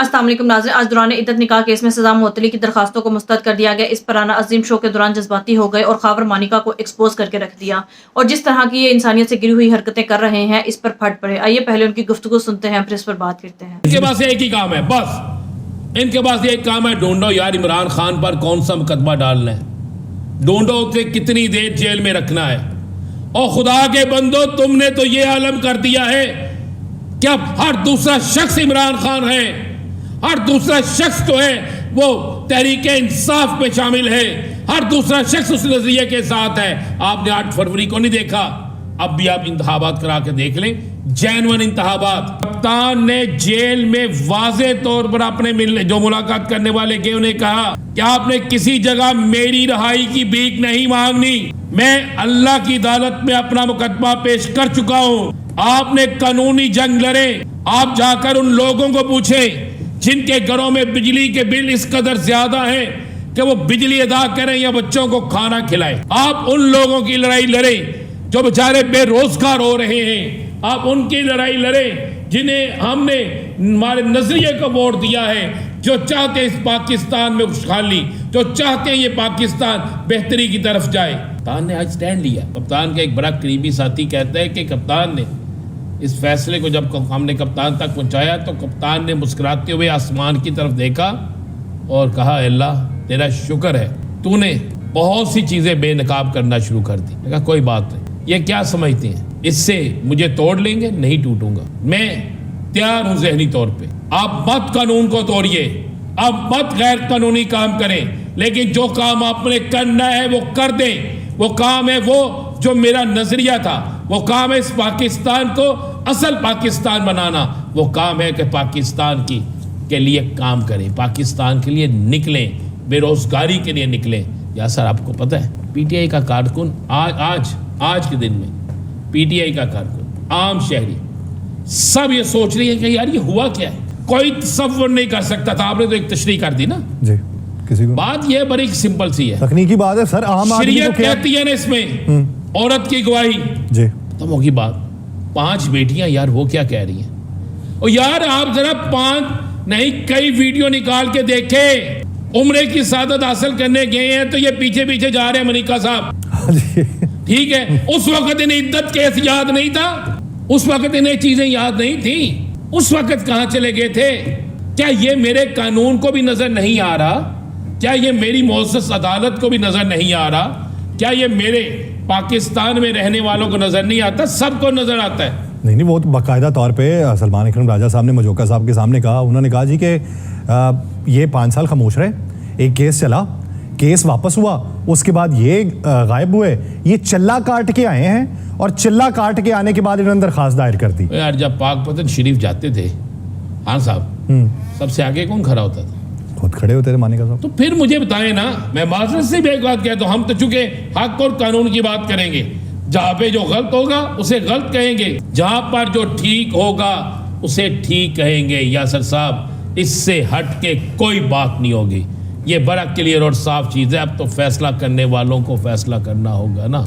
السلام علیکم ناظرین، آج دوران عدت نکاح کیس میں سزا معطلی کی درخواستوں کو مسترد کر دیا گیا۔ اس پرانہ عظیم شو کے دوران جذباتی ہو گئے اور خاور مانیکا کو ایکسپوز کر کے رکھ دیا، اور جس طرح کی یہ انسانیت سے گری ہوئی حرکتیں کر رہے ہیں اس پر پھٹ پڑے۔ آئیے پہلے ان کی گفتگو سنتے ہیں پھر اس پر بات کرتے ہیں۔ ان کے پاس ایک ہی کام ہے، بس ان کے پاس ایک کام ہے، ڈھونڈو یار عمران خان پر کون سا مقدمہ ڈالنا ہے، ڈھونڈو اسے کتنی دیر جیل میں رکھنا ہے۔ اور خدا کے بندو، تم نے تو یہ عالم کر دیا ہے کہ اب ہر دوسرا شخص عمران خان ہے، ہر دوسرا شخص جو ہے وہ تحریک انصاف میں شامل ہے، ہر دوسرا شخص اس نظریے کے ساتھ ہے۔ آپ نے 8 فروری کو نہیں دیکھا، اب بھی آپ انتخابات کرا کے دیکھ لیں، جینون انتخابات۔ کپتان نے جیل میں واضح طور پر اپنے جو ملاقات کرنے والے گئے انہیں کہا کہ آپ نے کسی جگہ میری رہائی کی بھیک نہیں مانگنی، میں اللہ کی عدالت میں اپنا مقدمہ پیش کر چکا ہوں۔ آپ نے قانونی جنگ لڑے، آپ جا کر ان لوگوں کو پوچھیں جن کے گھروں میں بجلی کے بل اس قدر زیادہ ہیں کہ وہ بجلی ادا کریں یا بچوں کو کھانا کھلائیں۔ آپ ان لوگوں کی لڑائی لڑیں جو بیچارے بے روزگار ہو رہے ہیں، آپ ان کی لڑائی لڑیں جنہیں ہم نے ہمارے نظریے کو ووٹ دیا ہے، جو چاہتے ہیں اس پاکستان میں خوشحالی، جو چاہتے ہیں یہ پاکستان بہتری کی طرف جائے۔ کپتان نے آج سٹینڈ لیا۔ کپتان کا ایک بڑا قریبی ساتھی کہتا ہے کہ کپتان نے اس فیصلے کو جب ہم نے کپتان تک پہنچایا تو کپتان نے مسکراتے ہوئے آسمان کی طرف دیکھا اور کہا، اے اللہ تیرا شکر ہے، تو نے بہت سی چیزیں بے نقاب کرنا شروع کر دی۔ کہا کوئی بات نہیں، یہ کیا سمجھتے ہیں اس سے مجھے توڑ لیں گے؟ نہیں ٹوٹوں گا، میں تیار ہوں ذہنی طور پہ۔ آپ مت قانون کو توڑیے، آپ مت غیر قانونی کام کریں، لیکن جو کام آپ نے کرنا ہے وہ کر دیں۔ وہ کام ہے وہ جو میرا نظریہ تھا، وہ کام ہے اس پاکستان کو اصل پاکستان بنانا، وہ کام ہے کہ پاکستان کے لیے کام کریں، پاکستان کے لیے نکلیں، بے روزگاری کے لیے نکلیں۔ یا سر آپ کو پتہ ہے پی ٹی آئی کا کارکن آج کے دن میں پی ٹی آئی کا کارکن، عام شہری سب یہ سوچ رہی ہے کہ یار یہ ہوا کیا ہے، کوئی تصور نہیں کر سکتا تھا۔ آپ نے تو ایک تشریح کر دی نا جی، کسی کو بات یہ بڑی سمپل سی ہے، تکنیکی بات ہے سر، عام آدمی کو شریعت کیا کہتی ہے نا اس میں عورت کی گواہی، جی ختم ہوگی بات۔ 5 بیٹیاں، یار وہ کیا کہہ رہی ہیں؟ اور یار آپ ذرا 5 نہیں کئی ویڈیو نکال کے دیکھے، عمرے کی سعادت حاصل کرنے گئے ہیں تو یہ پیچھے پیچھے جا رہے ہیں منیکا صاحب، جی ٹھیک ہے؟ اس وقت انہیں عدت کیس یاد نہیں تھا، اس وقت انہیں چیزیں یاد نہیں تھیں، اس وقت کہاں چلے گئے تھے؟ کیا یہ میرے قانون کو بھی نظر نہیں آ رہا؟ کیا یہ میری معزز عدالت کو بھی نظر نہیں آ رہا؟ کیا یہ میرے پاکستان میں رہنے والوں کو نظر نہیں آتا؟ سب کو نظر آتا ہے۔ نہیں وہ تو باقاعدہ طور پہ سلمان اکرم راجہ صاحب نے مجوکا صاحب کے سامنے کہا، انہوں نے کہا جی کہ یہ 5 سال خاموش رہے، ایک کیس چلا، کیس واپس ہوا، اس کے بعد یہ غائب ہوئے، یہ چلا کاٹ کے آئے ہیں اور چلا کاٹ کے آنے کے بعد انہوں نے درخواست دائر کر دی۔ یار جب پاک پتن شریف جاتے تھے خان صاحب، سب سے آگے کون کھڑا ہوتا تھا؟ خود کھڑے ہوتے تھے مانیکا صاحب۔ تو پھر مجھے بتائیں نا، میں معذرت سے بھی ایک بات کہتا ہوں، ہم تو چونکہ حق اور قانون کی بات کریں گے، جہاں پہ جو غلط ہوگا اسے غلط کہیں گے، جہاں پر جو ٹھیک ہوگا اسے ٹھیک کہیں گے۔ یاسر صاحب اس سے ہٹ کے کوئی بات نہیں ہوگی، یہ بڑا کلیئر اور صاف چیز ہے۔ اب تو فیصلہ کرنے والوں کو فیصلہ کرنا ہوگا نا،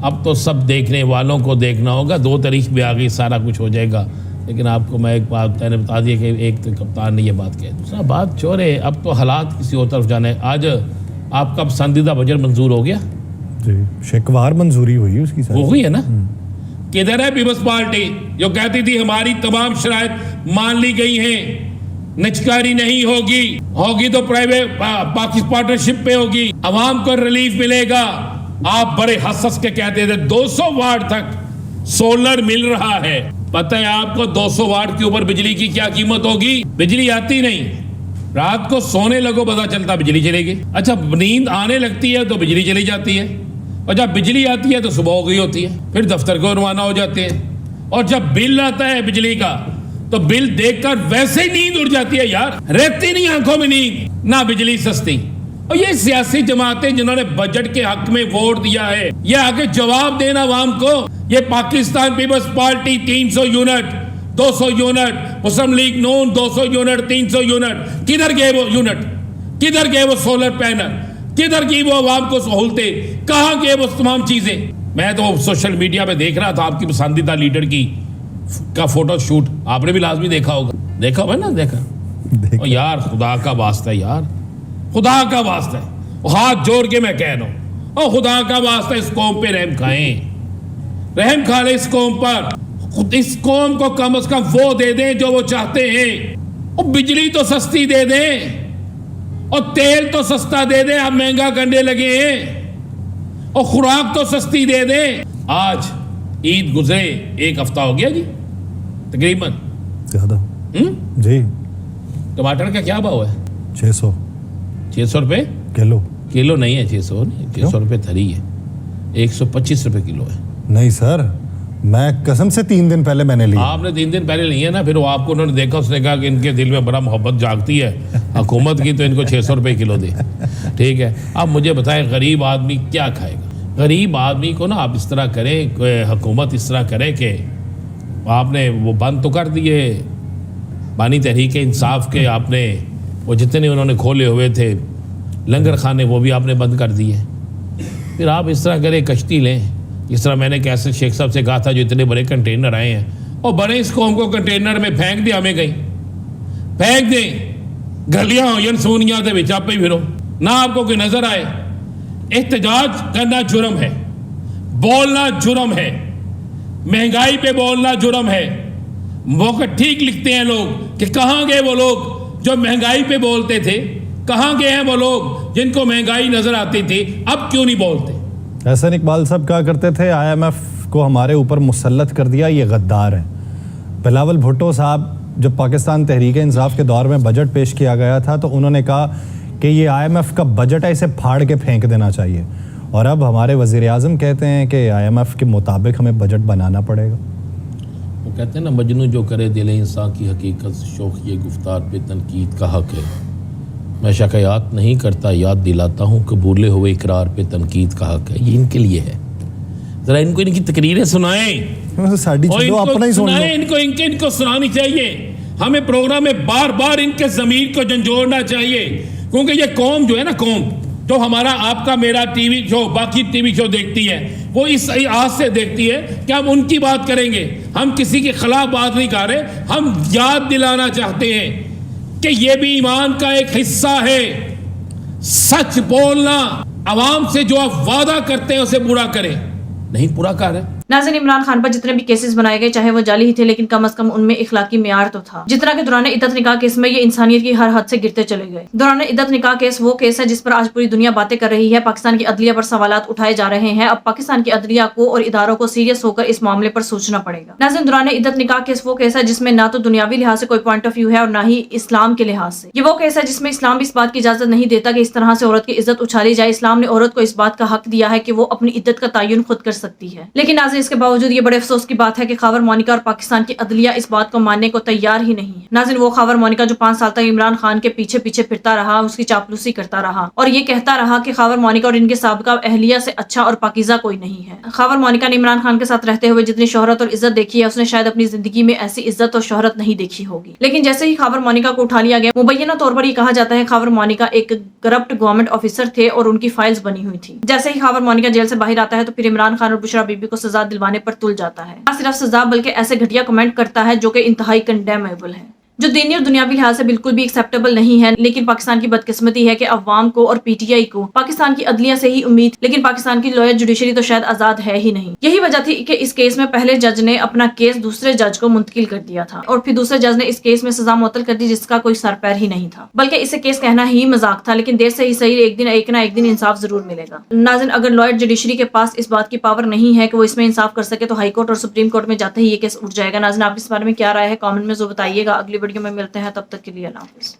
اب تو سب دیکھنے والوں کو دیکھنا ہوگا۔ 2 تاریخ بھی آ گئی، سارا کچھ ہو جائے گا۔ لیکن آپ کو میں ایک بات میں نے بتا دیا کہ ایک تو کپتان نے یہ بات کہی، دوسرا بات چورے اب تو حالات کسی اور طرف جانا ہے۔ آج آپ کا پسندیدہ بجٹ منظور ہو گیا؟ جی، شکوار منظوری ہوئی اس کی، وہ ہوئی ہے نا؟ کدھر ہے پیپلز پارٹی جو کہتی تھی ہماری تمام شرائط مان لی گئی ہیں، نچکاری نہیں ہوگی، ہوگی تو پرائیویٹ پاکستان پارٹنرشپ پہ ہوگی، عوام کو ریلیف ملے گا؟ آپ بڑے حسس کے کہتے تھے 200 واٹ تک سولر مل رہا ہے۔ پتہ ہے آپ کو 200 واٹ کے اوپر بجلی کی کیا قیمت ہوگی؟ بجلی آتی نہیں، رات کو سونے لگو پتہ چلتا بجلی چلے گی، اچھا نیند آنے لگتی ہے تو بجلی چلی جاتی ہے، اور جب بجلی آتی ہے تو صبح ہو گئی ہوتی ہے، پھر دفتر کو روانہ ہو جاتے ہیں، اور جب بل آتا ہے بجلی کا تو بل دیکھ کر ویسے ہی نیند اڑ جاتی ہے، یار رہتی نہیں آنکھوں میں نیند، نہ بجلی سستی۔ اور یہ سیاسی جماعتیں جنہوں نے بجٹ کے حق میں ووٹ دیا ہے، یہ آگے جواب دینا عوام کو۔ یہ Pakistan Peoples Party 300 unit 200 unit, Muslim League Noon 200 unit 300 unit, کدھر گئے وہ یونٹ؟ کدھر گئے وہ سولر پینل؟ کدھر گئی وہ عوام کو سہولتیں؟ کہاں گئے وہ تمام چیزیں؟ میں تو سوشل میڈیا پہ دیکھ رہا تھا آپ کی پسندیدہ لیڈر کا فوٹو شوٹ، آپ نے بھی لازمی دیکھا ہوگا نا؟ دیکھا اور یار خدا کا واسطہ ہے یار، خدا کا واسطہ ہے، ہاتھ جوڑ کے میں کہہ رہا ہوں، اور خدا کا واسطہ اس قوم پہ رحم کھائیں، رحم کھا لیں اس قوم پر، اس قوم کو کم از کم وہ دے دیں جو وہ چاہتے ہیں، اور بجلی تو سستی دے دیں، اور تیل تو سستا دے دیں، اب مہنگا کرنے لگے ہیں، اور خوراک تو سستی دے دیں۔ آج عید گزرے 1 ہفتہ ہو گیا جی تقریباً، زیادہ جی۔ ٹماٹر کا کیا بھاؤ ہے؟ 600 روپے کلو۔ کلو نہیں ہے، 600 نہیں، 600 روپے تھری ہے، 125 روپے کلو ہے۔ نہیں سر، میں قسم سے 3 دن پہلے میں نے لی۔ آپ نے 3 دن پہلے لی ہے نا، پھر وہ آپ کو انہوں نے دیکھا، اس نے کہا کہ ان کے دل میں بڑا محبت جاگتی ہے حکومت کی، تو ان کو 600 روپے کلو دے، ٹھیک ہے۔ اب مجھے بتائیں غریب آدمی کیا کھائے گا؟ غریب آدمی کو نا آپ اس طرح کریں، حکومت اس طرح کرے کہ آپ نے وہ بند تو کر دیے بانی تحریک انصاف کے، آپ نے وہ جتنے انہوں نے کھولے ہوئے تھے لنگر خانے وہ بھی آپ نے بند کر دیے، پھر آپ اس طرح کریں کشتی لیں، جس طرح میں نے کیسے شیخ صاحب سے کہا تھا، جو اتنے بڑے کنٹینر آئے ہیں، اور بڑے اس قوم کو کنٹینر میں پھینک دیں، ہمیں کہیں پھینک دیں، گلیاں ہو یا سونیاں دے بچ آپ پہ پھرو، نہ آپ کو کوئی نظر آئے۔ احتجاج کرنا جرم ہے، بولنا جرم ہے، مہنگائی پہ بولنا جرم ہے۔ موقع ٹھیک لکھتے ہیں لوگ کہ کہاں گئے وہ لوگ جو مہنگائی پہ بولتے تھے، کہاں گئے ہیں وہ لوگ جن کو مہنگائی نظر آتی تھی، اب کیوں نہیں بولتے؟ احسن اقبال صاحب کہا کرتے تھے IMF کو ہمارے اوپر مسلط کر دیا، یہ غدار ہے۔ بلاول بھٹو صاحب جب پاکستان تحریک انصاف کے دور میں بجٹ پیش کیا گیا تھا تو انہوں نے کہا کہ یہ IMF کا بجٹ ہے، اسے پھاڑ کے پھینک دینا چاہیے، اور اب ہمارے وزیر اعظم کہتے ہیں کہ IMF کے مطابق ہمیں بجٹ بنانا پڑے گا۔ وہ کہتے ہیں نا، مجنوں جو کرے دل انسان کی حقیقت، شوخ یہ گفتار پہ تنقید کا حق ہے۔ میں شکایات نہیں کرتا، یاد دلاتا ہوں کہ بھولے ہوئے اقرار پہ تنقید کا حق ہے۔ یہ ان کے لیے ہے، ذرا ان کو ان کی تقریریں سنائیں، ان کو سنانی چاہیے۔ ہمیں پروگرام میں بار بار ان کے ضمیر کو جھنجھوڑنا چاہیے، کیونکہ یہ قوم جو ہے نا، قوم جو ہمارا آپ کا میرا ٹی وی شو، باقی ٹی وی شو دیکھتی ہے، وہ اس آس سے دیکھتی ہے کہ ہم ان کی بات کریں گے، ہم کسی کے خلاف بات نہیں کر رہے، ہم یاد دلانا چاہتے ہیں کہ یہ بھی ایمان کا ایک حصہ ہے۔ سچ بولنا، عوام سے جو آپ وعدہ کرتے ہیں اسے پورا کریں، نہیں پورا کر رہے۔ ناظرین، عمران خان پر جتنے بھی کیسز بنائے گئے چاہے وہ جعلی ہی تھے، لیکن کم از کم ان میں اخلاقی معیار تو تھا، جتنا کہ دوران عدت نکاح کیس میں یہ انسانیت کی ہر حد سے گرتے چلے گئے۔ دوران عدت نکاح کیس وہ کیس ہے جس پر آج پوری دنیا باتیں کر رہی ہے، پاکستان کی عدلیہ پر سوالات اٹھائے جا رہے ہیں۔ اب پاکستان کی عدلیہ کو اور اداروں کو سیریس ہو کر اس معاملے پر سوچنا پڑے گا۔ ناظرین، دوران عدت نکاح کیس وہ کیس ہے جس میں نہ تو دنیاوی لحاظ سے کوئی پوائنٹ آف ویو ہے اور نہ ہی اسلام کے لحاظ سے۔ یہ وہ کیس ہے جس میں اسلام اس بات کی اجازت نہیں دیتا کہ اس طرح سے عورت کی عزت اچھالی جائے۔ اسلام نے عورت کو اس بات کا حق دیا ہے کہ وہ اپنی عدت کا تعین خود کر سکتی ہے، لیکن ناظرین اس کے باوجود یہ بڑے افسوس کی بات ہے کہ خاور مونیکا اور پاکستان کی عدلیہ اس بات کو ماننے کو تیار ہی نہیں ہے۔ ناظرین، وہ خاور مونیکا جو 5 سال تک عمران خان کے پیچھے پیچھے پھرتا رہا، اس کی چاپلوسی کرتا رہا اور یہ کہتا رہا کہ خاور مونیکا اور ان کے سابقہ اہلیہ سے اچھا اور پاکیزہ کوئی نہیں ہے۔ خاور مونیکا نے عمران خان کے ساتھ رہتے ہوئے جتنی شہرت اور عزت دیکھی ہے، اس نے شاید اپنی زندگی میں ایسی عزت اور شہرت نہیں دیکھی ہوگی۔ لیکن جیسے ہی خاور مونیکا کو اٹھا لیا گیا، مبینہ طور پر یہ کہا جاتا ہے خاور مونیکا ایک کرپٹ گورنمنٹ آفیسر تھے اور ان کی فائلز بنی ہوئی تھی۔ جیسے ہی خاور مونیکا جیل سے باہر آتا ہے تو پھر عمران خان اور بشرا بی بی کو سزا دلوانے پر تل جاتا ہے، نہ صرف سزا بلکہ ایسے گھٹیا کمنٹ کرتا ہے جو کہ انتہائی کنڈیمیبل ہے، جو دینی اور دنیاوی لحاظ سے بالکل بھی ایکسیپٹیبل نہیں ہے۔ لیکن پاکستان کی بدقسمتی ہے کہ عوام کو اور پی ٹی آئی کو پاکستان کی عدلیہ سے ہی امید، لیکن پاکستان کی لوئر جوڈیشری تو شاید آزاد ہے ہی نہیں۔ یہی وجہ تھی کہ اس کیس میں پہلے جج نے اپنا کیس دوسرے جج کو منتقل کر دیا تھا اور پھر دوسرے جج نے اس کیس میں سزا معطل کر دی جس کا کوئی سر پیر ہی نہیں تھا، بلکہ اسے کیس کہنا ہی مذاق تھا۔ لیکن دیر سے ہی صحیح، ایک نہ ایک دن انصاف ضرور ملے گا۔ ناظرین، اگر لوئر جوڈیشری کے پاس اس بات کی پاور نہیں ہے کہ وہ اس میں انصاف کر سکے تو ہائی کورٹ اور سپریم کورٹ میں جاتے ہی یہ کیس اٹھ جائے گا۔ ناظرین، آپ اس بارے میں کیا رائے ہے کامنٹ میں ضرور بتائیے گا۔ اگلی ویڈیو میں ملتے ہیں، تب تک کے لیے اللہ حافظ۔